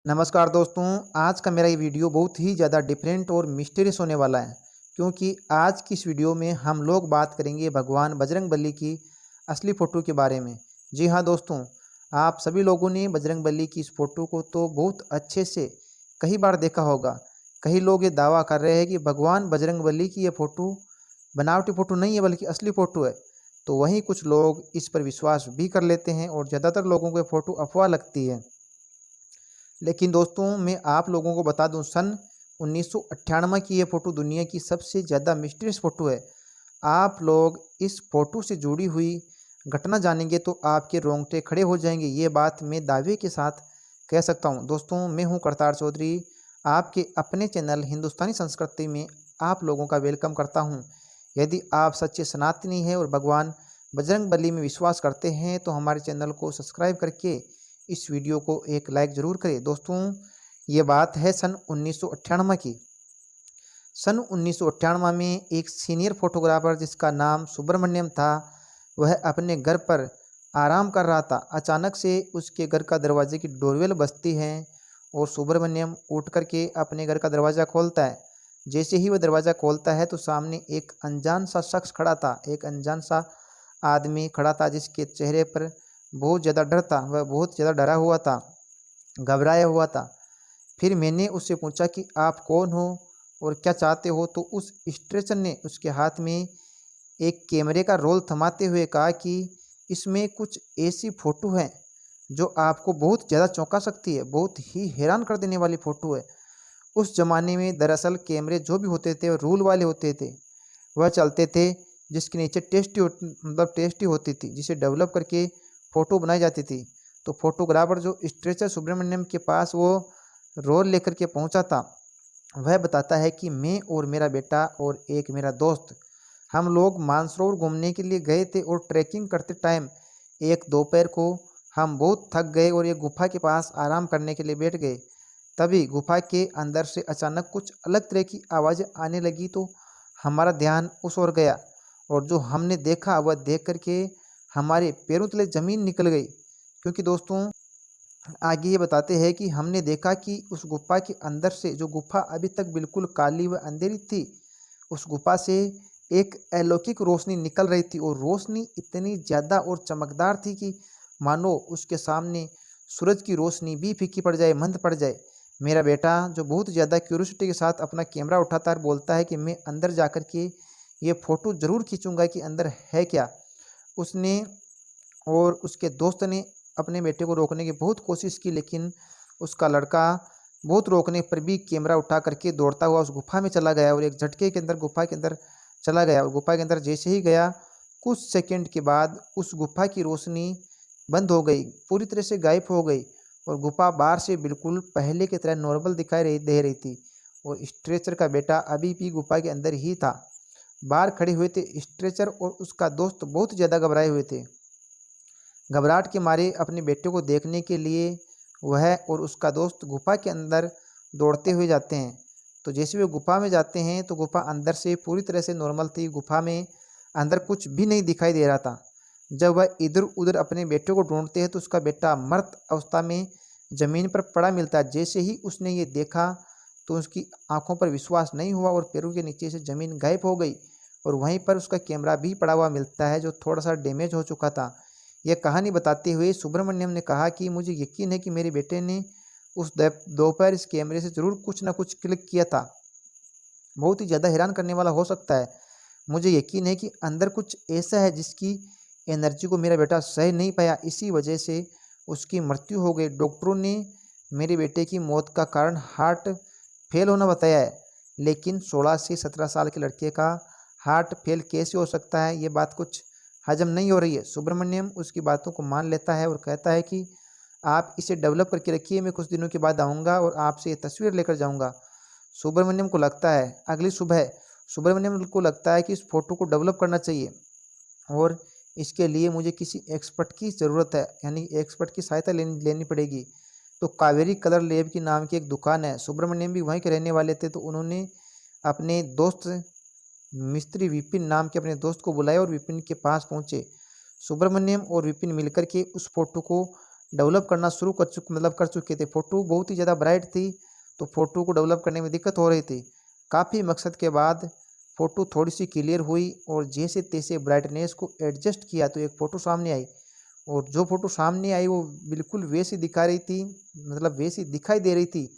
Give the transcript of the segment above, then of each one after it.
नमस्कार दोस्तों। आज का मेरा ये वीडियो बहुत ही ज़्यादा डिफरेंट और मिस्टीरियस होने वाला है, क्योंकि आज की इस वीडियो में हम लोग बात करेंगे भगवान बजरंगबली की असली फ़ोटो के बारे में। जी हाँ दोस्तों, आप सभी लोगों ने बजरंगबली की इस फ़ोटो को तो बहुत अच्छे से कई बार देखा होगा। कई लोग ये दावा कर रहे हैं कि भगवान बजरंगबली की ये फ़ोटो बनावटी फ़ोटो नहीं है बल्कि असली फ़ोटो है। तो वहीं कुछ लोग इस पर विश्वास भी कर लेते हैं और ज़्यादातर लोगों को ये फ़ोटो अफवाह लगती है। लेकिन दोस्तों मैं आप लोगों को बता दूं, सन 1998 की ये फ़ोटो दुनिया की सबसे ज़्यादा मिस्टीरियस फ़ोटो है। आप लोग इस फ़ोटो से जुड़ी हुई घटना जानेंगे तो आपके रोंगटे खड़े हो जाएंगे। ये बात मैं दावे के साथ कह सकता हूँ। दोस्तों मैं हूँ करतार चौधरी, आपके अपने चैनल हिंदुस्तानी संस्कृति में आप लोगों का वेलकम करता हूँ। यदि आप सच्चे सनातनी हैं और भगवान बजरंगबली में विश्वास करते हैं तो हमारे चैनल को सब्सक्राइब करके इस वीडियो को एक लाइक ज़रूर करें। दोस्तों ये बात है सन 1998 की। सन 1998 में एक सीनियर फोटोग्राफर जिसका नाम सुब्रमण्यम था, वह अपने घर पर आराम कर रहा था। अचानक से उसके घर का दरवाजे की डोरबेल बजती है और सुब्रमण्यम उठ करके अपने घर का दरवाज़ा खोलता है। जैसे ही वह दरवाज़ा खोलता है तो सामने एक अनजान सा शख्स खड़ा था, एक अनजान सा आदमी खड़ा था जिसके चेहरे पर बहुत ज़्यादा डर था। वह बहुत ज़्यादा डरा हुआ था, घबराया हुआ था। फिर मैंने उससे पूछा कि आप कौन हो और क्या चाहते हो? तो उस स्ट्रेचर ने उसके हाथ में एक कैमरे का रोल थमाते हुए कहा कि इसमें कुछ ऐसी फ़ोटो है जो आपको बहुत ज़्यादा चौंका सकती है, बहुत ही हैरान कर देने वाली फ़ोटो है। उस ज़माने में दरअसल कैमरे जो भी होते थे वो रूल वाले होते थे। वह चलते थे जिसके नीचे टेस्टी होती थी, जिसे डेवलप करके फ़ोटो बनाई जाती थी। तो फोटोग्राफर जो स्ट्रेचर सुब्रमण्यम के पास वो रोल लेकर के पहुंचा था, वह बताता है कि मैं और मेरा बेटा और एक मेरा दोस्त, हम लोग मानसरोवर घूमने के लिए गए थे और ट्रैकिंग करते टाइम एक दोपहर को हम बहुत थक गए और एक गुफा के पास आराम करने के लिए बैठ गए। तभी गुफा के अंदर से अचानक कुछ अलग तरह की आवाज़ें आने लगी, तो हमारा ध्यान उस ओर गया और जो हमने देखा वह देख करके हमारे पैरों तले ज़मीन निकल गई। क्योंकि दोस्तों आगे ये बताते हैं कि हमने देखा कि उस गुफा के अंदर से, जो गुफा अभी तक बिल्कुल काली व अंधेरी थी, उस गुफा से एक अलौकिक रोशनी निकल रही थी और रोशनी इतनी ज़्यादा और चमकदार थी कि मानो उसके सामने सूरज की रोशनी भी फीकी पड़ जाए, मंद पड़ जाए। मेरा बेटा जो बहुत ज़्यादा क्यूरियोसिटी के साथ अपना कैमरा उठाता है और बोलता है कि मैं अंदर जा कर के ये फ़ोटो ज़रूर खींचूंगा कि अंदर है क्या। उसने और उसके दोस्त ने अपने बेटे को रोकने की बहुत कोशिश की, लेकिन उसका लड़का बहुत रोकने पर भी कैमरा उठा करके दौड़ता हुआ उस गुफा में चला गया और एक झटके के अंदर गुफा के अंदर चला गया। और गुफा के अंदर जैसे ही गया, कुछ सेकंड के बाद उस गुफा की रोशनी बंद हो गई, पूरी तरह से गायब हो गई और गुफा बाहर से बिल्कुल पहले की तरह नॉर्मल दिखाई दे रही थी। और स्ट्रेचर का बेटा अभी भी गुफा के अंदर ही था। बाहर खड़े हुए थे स्ट्रेचर और उसका दोस्त बहुत ज़्यादा घबराए हुए थे। घबराहट के मारे अपने बेटे को देखने के लिए वह और उसका दोस्त गुफा के अंदर दौड़ते हुए जाते हैं। तो जैसे वे गुफा में जाते हैं तो गुफा अंदर से पूरी तरह से नॉर्मल थी। गुफा में अंदर कुछ भी नहीं दिखाई दे रहा था। जब वह इधर उधर अपने बेटे को ढूंढते हैं तो उसका बेटा मृत अवस्था में ज़मीन पर पड़ा मिलता है। जैसे ही उसने ये देखा तो उसकी आंखों पर विश्वास नहीं हुआ और पैरों के नीचे से ज़मीन गायब हो गई और वहीं पर उसका कैमरा भी पड़ा हुआ मिलता है, जो थोड़ा सा डैमेज हो चुका था। यह कहानी बताते हुए सुब्रमण्यम ने कहा कि मुझे यकीन है कि मेरे बेटे ने उस दोपहर इस कैमरे से ज़रूर कुछ ना कुछ क्लिक किया था। बहुत ही ज़्यादा हैरान करने वाला हो सकता है। मुझे यकीन है कि अंदर कुछ ऐसा है जिसकी एनर्जी को मेरा बेटा सह नहीं पाया, इसी वजह से उसकी मृत्यु हो गई। डॉक्टरों ने मेरे बेटे की मौत का कारण हार्ट फेल होना बताया है, लेकिन 16 से 17 साल के लड़के का हार्ट फेल कैसे हो सकता है, ये बात कुछ हजम नहीं हो रही है। सुब्रमण्यम उसकी बातों को मान लेता है और कहता है कि आप इसे डेवलप करके रखिए, मैं कुछ दिनों के बाद आऊँगा और आपसे ये तस्वीर लेकर जाऊँगा। सुब्रमण्यम को लगता है अगली सुबह सुब्रमण्यम को लगता है कि इस फोटो को डेवलप करना चाहिए और इसके लिए मुझे किसी एक्सपर्ट की ज़रूरत है, यानी एक्सपर्ट की सहायता लेनी लेनी पड़ेगी। तो कावेरी कलर लैब की नाम की एक दुकान है, सुब्रमण्यम भी वहीं के रहने वाले थे, तो उन्होंने अपने दोस्त मिस्त्री विपिन नाम के अपने दोस्त को बुलाया और विपिन के पास पहुंचे। सुब्रमण्यम और विपिन मिलकर के उस फोटो को डेवलप करना शुरू कर चुके थे। फ़ोटो बहुत ही ज़्यादा ब्राइट थी, तो फ़ोटो को डेवलप करने में दिक्कत हो रही थी। काफ़ी मकसद के बाद फ़ोटो थोड़ी-सी क्लियर हुई और जैसे-तैसे ब्राइटनेस को एडजस्ट किया तो एक फ़ोटो सामने आई, और जो फ़ोटो सामने आई वो बिल्कुल वैसी दिखा रही थी, मतलब वैसी दिखाई दे रही थी।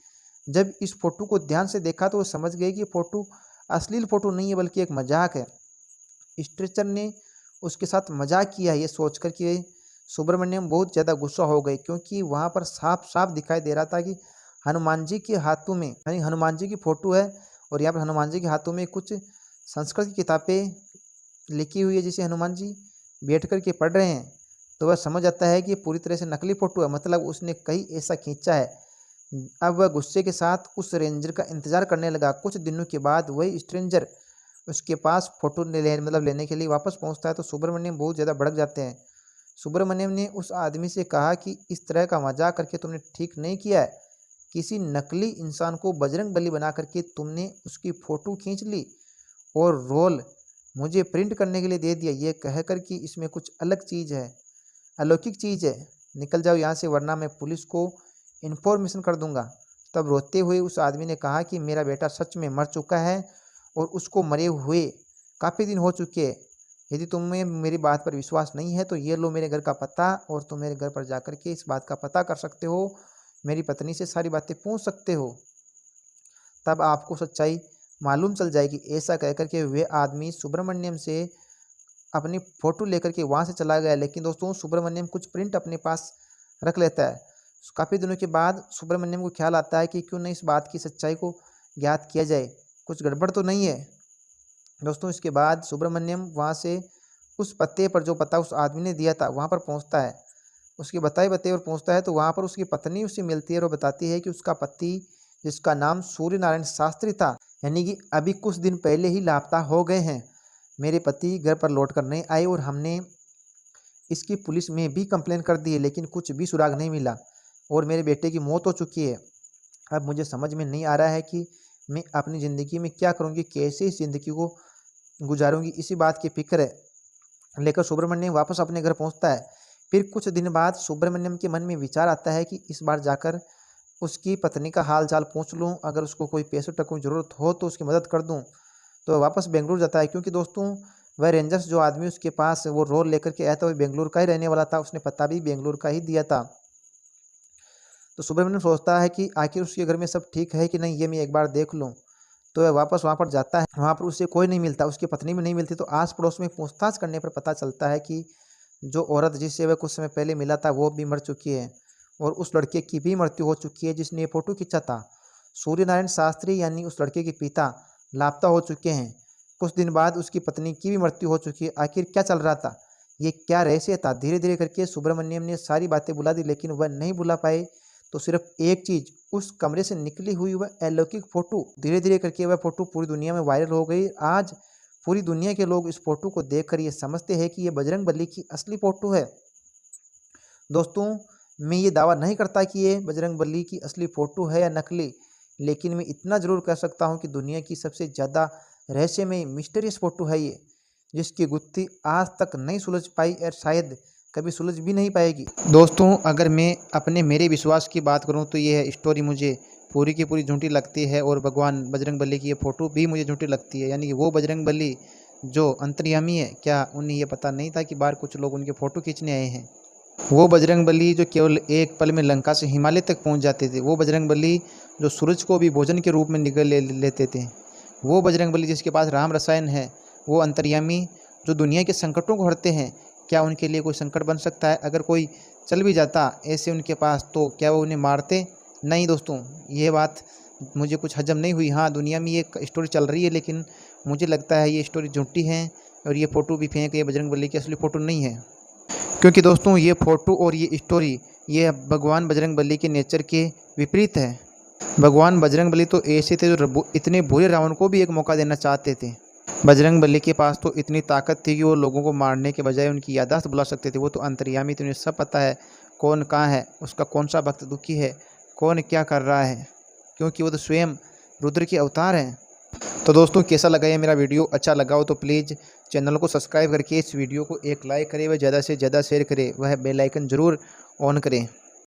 जब इस फ़ोटो को ध्यान से देखा तो वो समझ गए कि फ़ोटो अश्लील फ़ोटो नहीं है बल्कि एक मज़ाक है। स्ट्रेचर ने उसके साथ मज़ाक किया ये सोचकर कि सुब्रमण्यम बहुत ज़्यादा गुस्सा हो गए, क्योंकि वहाँ पर साफ-साफ दिखाई दे रहा था कि हनुमान जी के हाथों में, यानी हनुमान जी की फ़ोटो है और यहाँ पर हनुमान जी के हाथों में कुछ संस्कृत की किताबें लिखी हुई है जिसे हनुमान जी बैठ कर के पढ़ रहे हैं। तो वह समझ आता है कि ये पूरी तरह से नकली फ़ोटो है, मतलब उसने कहीं ऐसा खींचा है। अब वह गुस्से के साथ उस रेंजर का इंतज़ार करने लगा। कुछ दिनों के बाद वही स्ट्रेंजर उसके पास फ़ोटो लेने के लिए वापस पहुंचता है, तो सुब्रमण्यम बहुत ज़्यादा भड़क जाते हैं। सुब्रमण्यम ने उस आदमी से कहा कि इस तरह का मजाक करके तुमने ठीक नहीं किया है। किसी नकली इंसान को बजरंगबली बना करके तुमने उसकी फ़ोटो खींच ली और रोल मुझे प्रिंट करने के लिए दे दिया, ये कहकर कि इसमें कुछ अलग चीज़ है, अलौकिक चीज़ है। निकल जाओ यहाँ से वरना मैं पुलिस को इन्फॉर्मेशन कर दूंगा। तब रोते हुए उस आदमी ने कहा कि मेरा बेटा सच में मर चुका है और उसको मरे हुए काफ़ी दिन हो चुके हैं। यदि तुम्हें मेरी बात पर विश्वास नहीं है तो ये लो मेरे घर का पता, और तुम मेरे घर पर जाकर के इस बात का पता कर सकते हो, मेरी पत्नी से सारी बातें पूछ सकते हो, तब आपको सच्चाई मालूम चल जाएगी। ऐसा कहकर के वे आदमी सुब्रमण्यम से अपनी फ़ोटो लेकर के वहाँ से चला गया। लेकिन दोस्तों सुब्रमण्यम कुछ प्रिंट अपने पास रख लेता है। काफ़ी दिनों के बाद सुब्रमण्यम को ख्याल आता है कि क्यों नहीं इस बात की सच्चाई को ज्ञात किया जाए, कुछ गड़बड़ तो नहीं है। दोस्तों इसके बाद सुब्रमण्यम वहाँ से उस पते पर, जो पता उस आदमी ने दिया था, वहाँ पर पहुँचता है। उसके बताए पते पर पहुँचता है तो वहाँ पर उसकी पत्नी उससे मिलती है और वो बताती है कि उसका पति, जिसका नाम सूर्यनारायण शास्त्री था, यानी कि अभी कुछ दिन पहले ही लापता हो गए हैं। मेरे पति घर पर लौट कर नहीं आए और हमने इसकी पुलिस में भी कंप्लेन कर दी है, लेकिन कुछ भी सुराग नहीं मिला और मेरे बेटे की मौत हो चुकी है। अब मुझे समझ में नहीं आ रहा है कि मैं अपनी ज़िंदगी में क्या करूँगी, कैसे इस ज़िंदगी को गुजारूँगी, इसी बात की फ़िक्र है। लेकर सुब्रमण्यम वापस अपने घर पहुँचता है। फिर कुछ दिन बाद सुब्रमण्यम के मन में विचार आता है कि इस बार जाकर उसकी पत्नी का हाल चाल पूछ लूँ, अगर उसको कोई पैसों टकों की ज़रूरत हो तो उसकी मदद कर दूँ। तो वापस बेंगलुरु जाता है, क्योंकि दोस्तों वह रेंजर्स जो आदमी उसके पास वो रोल लेकर के आया था, वह बेंगलुरु का ही रहने वाला था, उसने पता भी बेंगलुरु का ही दिया था। तो सुब्रमण्यम सोचता है कि आखिर उसके घर में सब ठीक है कि नहीं, ये मैं एक बार देख लूँ। तो वह वापस वहाँ पर जाता है। वहाँ पर उसे कोई नहीं मिलता, उसकी पत्नी भी नहीं मिलती। तो आस पड़ोस में पूछताछ करने पर पता चलता है कि जो औरत जिससे वह कुछ समय पहले मिला था वो भी मर चुकी है, और उस लड़के की भी मृत्यु हो चुकी है जिसने ये फ़ोटो खींचा था। सूर्यनारायण शास्त्री यानी उस लड़के के पिता लापता हो चुके हैं। कुछ दिन बाद उसकी पत्नी की भी मृत्यु हो चुकी है। आखिर क्या चल रहा था, ये क्या रहस्य था? धीरे धीरे करके सुब्रमण्यम ने सारी बातें बुला दी, लेकिन वह नहीं बुला पाए। तो सिर्फ एक चीज़, उस कमरे से निकली हुई वह अलौकिक फ़ोटो, धीरे धीरे करके वह फ़ोटो पूरी दुनिया में वायरल हो गई। आज पूरी दुनिया के लोग इस फ़ोटो को देखकर ये समझते हैं कि ये बजरंगबली की असली फ़ोटो है। दोस्तों मैं ये दावा नहीं करता कि ये बजरंगबली की असली फ़ोटो है या नकली, लेकिन मैं इतना ज़रूर कह सकता हूँ कि दुनिया की सबसे ज़्यादा रहस्यमय मिस्टीरियस फ़ोटो है ये, जिसकी गुत्थी आज तक नहीं सुलझ पाई और शायद कभी सुलझ भी नहीं पाएगी। दोस्तों अगर मैं अपने मेरे विश्वास की बात करूँ तो ये स्टोरी मुझे पूरी की पूरी झूठी लगती है, और भगवान बजरंगबली की ये फ़ोटो भी मुझे झूठी लगती है। यानी कि वो बजरंगबली जो अंतर्यामी है, क्या उन्हें ये पता नहीं था कि बाहर कुछ लोग उनके फ़ोटो खींचने आए हैं? वो बजरंगबली जो केवल एक पल में लंका से हिमालय तक पहुंच जाते थे, वो बजरंगबली जो सूरज को भी भोजन के रूप में निगल लेते थे, वो बजरंगबली जिसके पास राम रसायन है, वो अंतर्यामी जो दुनिया के संकटों को हरते हैं, क्या उनके लिए कोई संकट बन सकता है? अगर कोई चल भी जाता ऐसे उनके पास तो क्या वो उन्हें मारते? नहीं दोस्तों, ये बात मुझे कुछ हजम नहीं हुई। हाँ दुनिया में ये स्टोरी चल रही है, लेकिन मुझे लगता है ये स्टोरी झूठी है और ये फ़ोटो भी फेंक, ये बजरंगबली की असली फ़ोटो नहीं है। क्योंकि दोस्तों ये फ़ोटो और ये स्टोरी ये भगवान बजरंगबली के नेचर के विपरीत है। भगवान बजरंगबली तो ऐसे थे जो इतने बुरे रावण को भी एक मौका देना चाहते थे। बजरंगबली के पास तो इतनी ताकत थी कि वो लोगों को मारने के बजाय उनकी याददाश्त बुला सकते थे। वो तो अंतर्यामी थे, उन्हें सब पता है कौन कहाँ है, उसका कौन सा भक्त दुखी है, कौन क्या कर रहा है, क्योंकि वो तो स्वयं रुद्र के अवतार हैं। तो दोस्तों कैसा लगा ये मेरा वीडियो? अच्छा लगा हो तो प्लीज़ चैनल को सब्सक्राइब करके इस वीडियो को एक लाइक करें, वह ज़्यादा से ज़्यादा शेयर करें, वह बेल आइकन ज़रूर ऑन करें।